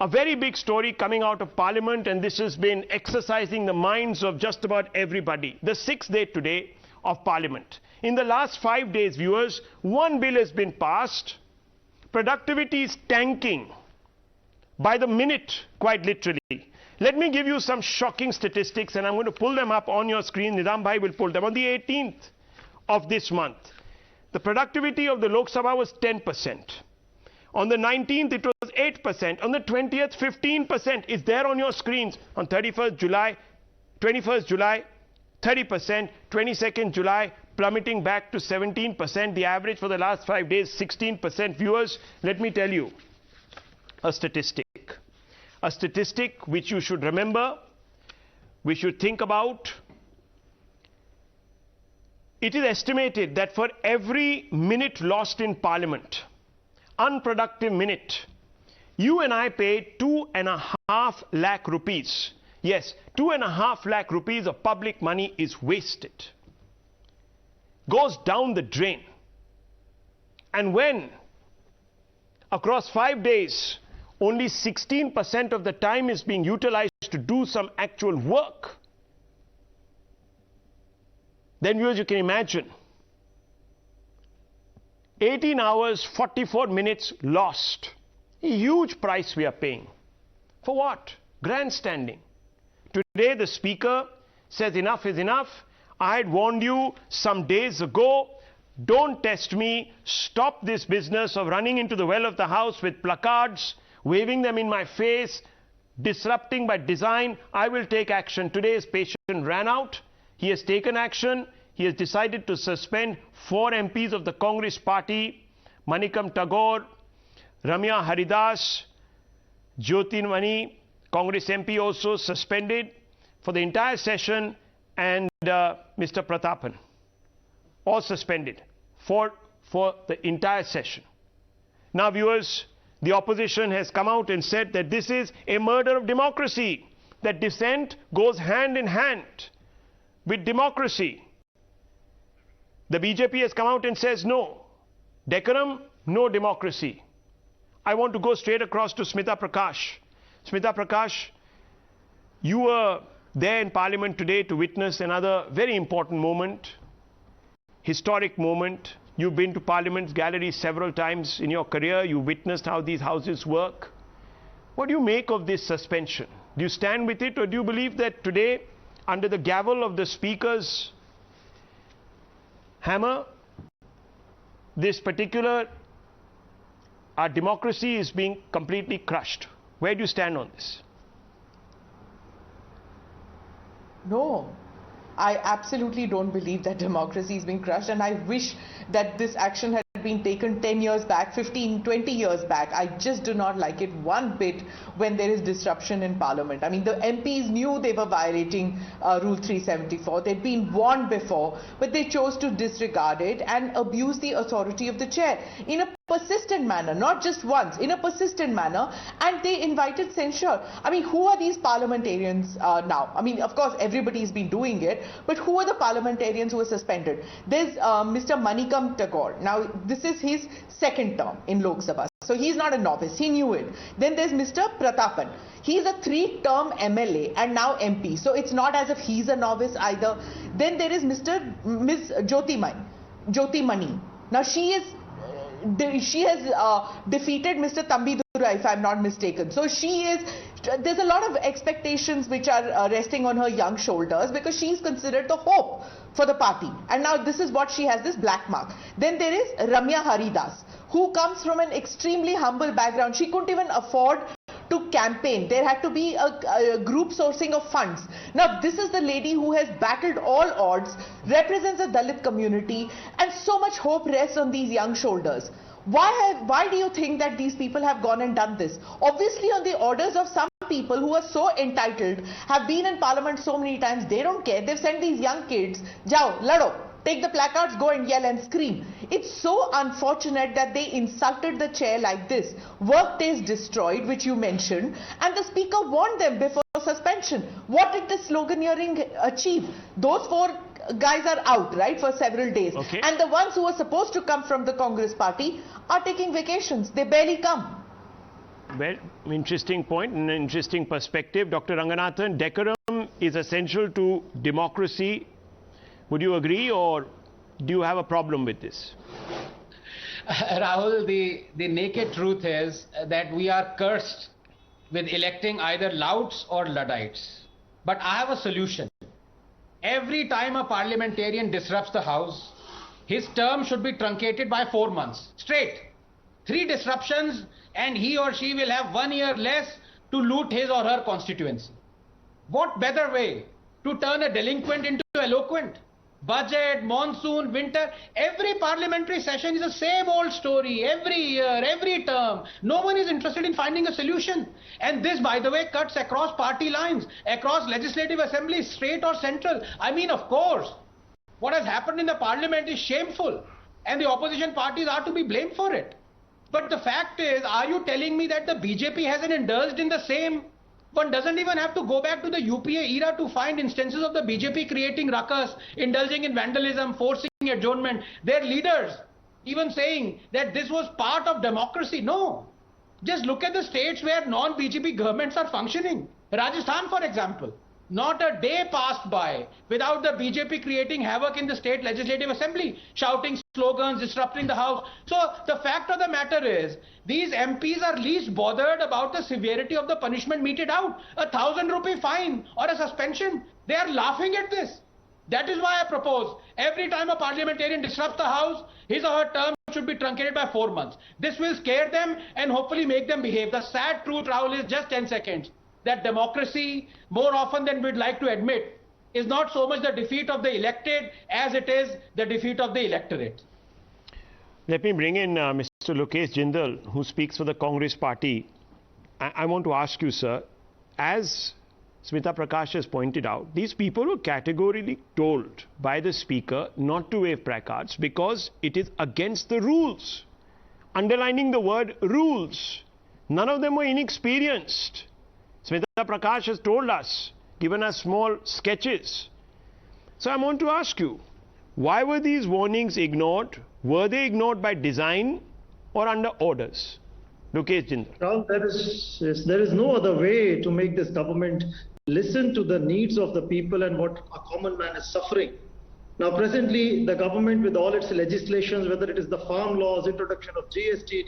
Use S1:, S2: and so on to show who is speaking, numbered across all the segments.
S1: A very big story coming out of Parliament, and this has been exercising the minds of just about everybody. The 6th day today of Parliament. In the last 5 days, viewers, one bill has been passed. Productivity is tanking by the minute, quite literally. Let me give you some shocking statistics, and I'm going to pull them up on your screen. Nidam Bhai will pull them. On the 18th of this month, the productivity of the Lok Sabha was 10%. On the 19th, it was 8%. On the 20th, 15%. It's there on your screens. On 31st July, 30%. 22nd July, plummeting back to 17%. The average for the last 5 days, 16%. Viewers, let me tell you a statistic. A statistic which you should remember, we should think about. It is estimated that for every minute lost in Parliament, unproductive minute, you and I pay 2.5 lakh rupees. Yes, 2.5 lakh rupees of public money is wasted. Goes down the drain. And when across 5 days, only 16% of the time is being utilized to do some actual work, then viewers, you can imagine 18 hours, 44 minutes lost. A huge price we are paying. For what? Grandstanding. Today the Speaker says enough is enough. I had warned you some days ago. Don't test me. Stop this business of running into the well of the House with placards, waving them in my face, disrupting by design. I will take action. Today his patience ran out. He has taken action. He has decided to suspend 4 MPs of the Congress party, Manikam Tagore, Ramya Haridas, Jyotirmani, Congress MP also suspended for the entire session, and Mr. Prathapan, all suspended for the entire session. Now viewers, the opposition has come out and said that this is a murder of democracy, that dissent goes hand in hand with democracy. The BJP has come out and says no. Decorum, no democracy. I want to go straight across to Smita Prakash. Smita Prakash, you were there in Parliament today to witness another very important moment, historic moment. You've been to Parliament's gallery several times in your career. You witnessed how these houses work. What do you make of this suspension? Do you stand with it, or do you believe that today, under the gavel of the Speaker's hammer, this particular, our democracy is being completely crushed? Where do you stand on this?
S2: No, I absolutely don't believe that democracy is being crushed, and I wish that this action had been taken 10 years back, 15, 20 years back. I just do not like it one bit when there is disruption in Parliament. I mean, the MPs knew they were violating Rule 374. They'd been warned before, but they chose to disregard it and abuse the authority of the chair in a persistent manner, not just once, in a persistent manner, and they invited censure. I mean, who are these parliamentarians now? I mean, of course, everybody's been doing it, but who are the parliamentarians who were suspended? There's Mr. Manikam Tagore. Now, this is his second term in Lok Sabha, so he's not a novice, he knew it. Then there's Mr. Prathapan. He's a 3-term MLA and now MP, so it's not as if he's a novice either. Then there is Ms. Jyotirmani. Now, she has defeated Mr. Thambidura, if I'm not mistaken. So there's a lot of expectations which are resting on her young shoulders, because she's considered the hope for the party. And now this is what she has, this black mark. Then there is Ramya Haridas, who comes from an extremely humble background. She couldn't even afford to campaign. There had to be a group sourcing of funds. Now this is the lady who has battled all odds, represents the Dalit community, and so much hope rests on these young shoulders. Why do you think that these people have gone and done this? Obviously on the orders of some people who are so entitled, have been in Parliament so many times, they don't care. They've sent these young kids, Jao, lado, take the placards, go and yell and scream. It's so unfortunate that they insulted the chair like this. Work days destroyed, which you mentioned, and the Speaker warned them before suspension. What did the sloganeering achieve? Those 4 guys are out, right, for several days.
S1: Okay.
S2: And the ones who were supposed to come from the Congress party are taking vacations. They barely come.
S1: Well, interesting point and an interesting perspective. Dr. Ranganathan, decorum is essential to democracy. Would you agree, or do you have a problem with this?
S3: Rahul, the naked truth is that we are cursed with electing either louts or Luddites. But I have a solution. Every time a parliamentarian disrupts the House, his term should be truncated by 4 months. Straight. 3 disruptions and he or she will have 1 year less to loot his or her constituency. What better way to turn a delinquent into eloquent? Budget, monsoon, winter, every parliamentary session is the same old story. Every year, every term. No one is interested in finding a solution. And this, by the way, cuts across party lines, across legislative assemblies, state or central. I mean, of course, what has happened in the parliament is shameful. And the opposition parties are to be blamed for it. But the fact is, are you telling me that the BJP hasn't indulged in the same? One doesn't even have to go back to the UPA era to find instances of the BJP creating ruckus, indulging in vandalism, forcing adjournment. Their leaders even saying that this was part of democracy. No. Just look at the states where non-BJP governments are functioning. Rajasthan, for example. Not a day passed by without the BJP creating havoc in the state legislative assembly, shouting slogans, disrupting the house. So the fact of the matter is, these MPs are least bothered about the severity of the punishment meted out. 1,000 rupee fine or a suspension. They are laughing at this. That is why I propose every time a parliamentarian disrupts the house, his or her term should be truncated by 4 months. This will scare them and hopefully make them behave. The sad truth, Rahul, is just 10 seconds. That democracy, more often than we'd like to admit, is not so much the defeat of the elected as it is the defeat of the electorate.
S1: Let me bring in Mr. Lokesh Jindal, who speaks for the Congress party. I want to ask you, sir, as Smita Prakash has pointed out, these people were categorically told by the speaker not to wave placards because it is against the rules. Underlining the word rules. None of them were inexperienced. Smita Prakash has told us, given us small sketches. So I want to ask you, why were these warnings ignored? Were they ignored by design or under orders? Lokesh Jindal.
S4: Now, there is no other way to make this government listen to the needs of the people and what a common man is suffering. Now, presently, the government with all its legislations, whether it is the farm laws, introduction of GST,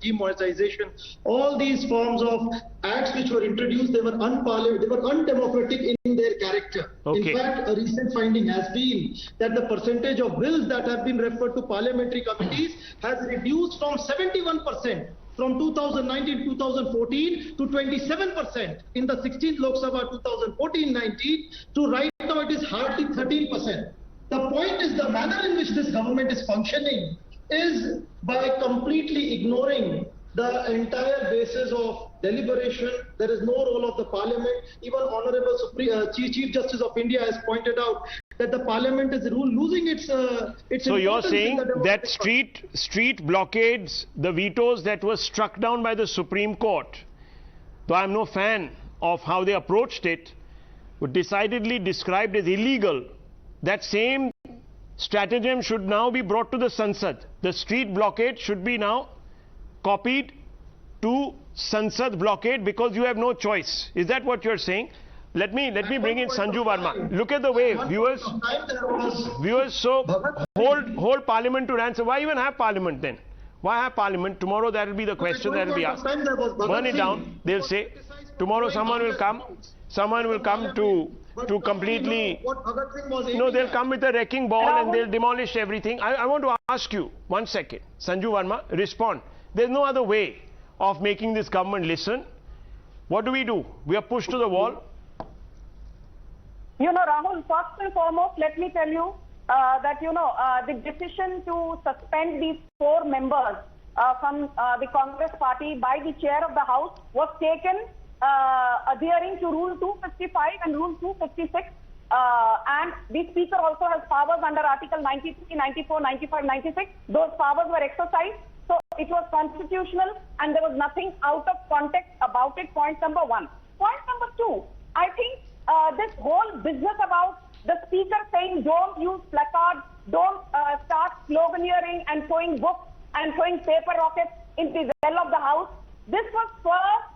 S4: demonetization, all these forms of acts which were introduced, they were unparliamentary, they were undemocratic in their character.
S1: Okay.
S4: In fact, a recent finding has been that the percentage of bills that have been referred to parliamentary committees has reduced from 71% from 2019-2014 to 27% in the 16th Lok Sabha 2014-19 to right now it is hardly 13%. The point is the manner in which this government is functioning is by completely ignoring the entire basis of deliberation. There is no role of the parliament. Even Honorable Chief Justice of India has pointed out that the parliament is losing its
S1: So you're saying that street blockades, the vetoes that were struck down by the Supreme Court, though I'm no fan of how they approached it, were decidedly described as illegal. That same stratagem should now be brought to the Sansad. The street blockade should be now copied to Sansad blockade because you have no choice. Is that what you're saying? Let me bring in Sanju Verma. Look at the way viewers so hold parliament to ransom. Why even have parliament then? Why have parliament? Tomorrow that will be the question that will be asked. Burn it down. They'll say tomorrow someone will come to completely, they'll come with a wrecking ball and they'll demolish everything. I want to ask you, 1 second, Sanju Verma, respond. There's no other way of making this government listen. What do? We are pushed to the wall.
S5: You know, Rahul, first and foremost, let me tell you that, the decision to suspend these 4 members from the Congress party by the chair of the House was taken adhering to Rule 255 and Rule 256. And the Speaker also has powers under Article 93, 94, 95, 96. Those powers were exercised. So it was constitutional and there was nothing out of context about it, point number 1. Point number 2, I think this whole business about the Speaker saying don't use placards, don't start sloganeering and throwing books and throwing paper rockets in the well of the House. This was first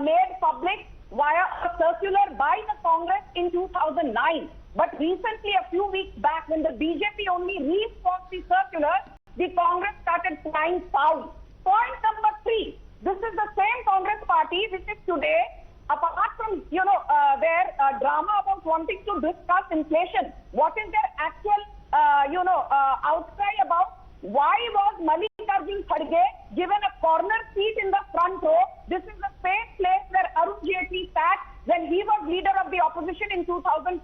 S5: made public via a circular by the Congress in 2009. But recently, a few weeks back, when the BJP only re-sparked the circular, the Congress started flying foul. Point number 3. This is the same Congress party which is today, apart from, their drama about wanting to discuss inflation, what is their actual, outcry about? Why was Mallikarjun Kharge given a corner seat in the front row? This is the same place where Arun Jaitley sat when he was leader of the opposition in 2012.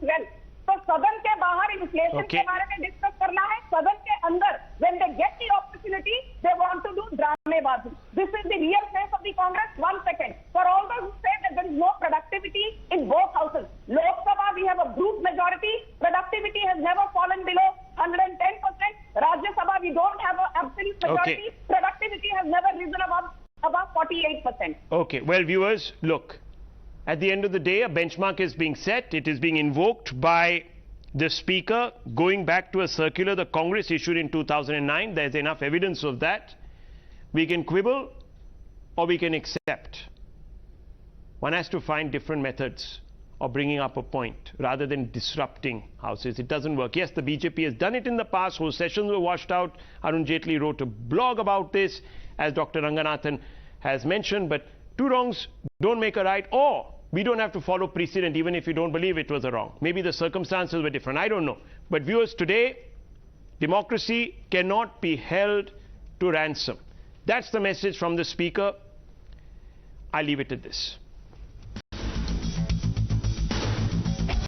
S5: So सदन के बाहर inflation के बारे में discuss करना है, सदन के अंदर when they get the opportunity they want to do ड्रामेबाजी. This is the real face of the Congress. 1 second. For all those who say that there is no productivity in both houses, Lok Sabha we have a brute majority. Productivity has never fallen below 110%. Rajya Sabha we don't have an absolute majority. Productivity has never risen above 48%.
S1: Okay, well viewers, look. At the end of the day, a benchmark is being set. It is being invoked by the Speaker, going back to a circular the Congress issued in 2009. There's enough evidence of that. We can quibble or we can accept. One has to find different methods of bringing up a point rather than disrupting houses. It doesn't work. Yes, the BJP has done it in the past. Whole sessions were washed out. Arun Jaitley wrote a blog about this, as Dr. Ranganathan has mentioned. But two wrongs don't make a right, or we don't have to follow precedent even if you don't believe it was a wrong. Maybe the circumstances were different. I don't know. But viewers, today, democracy cannot be held to ransom. That's the message from the Speaker. I leave it at this.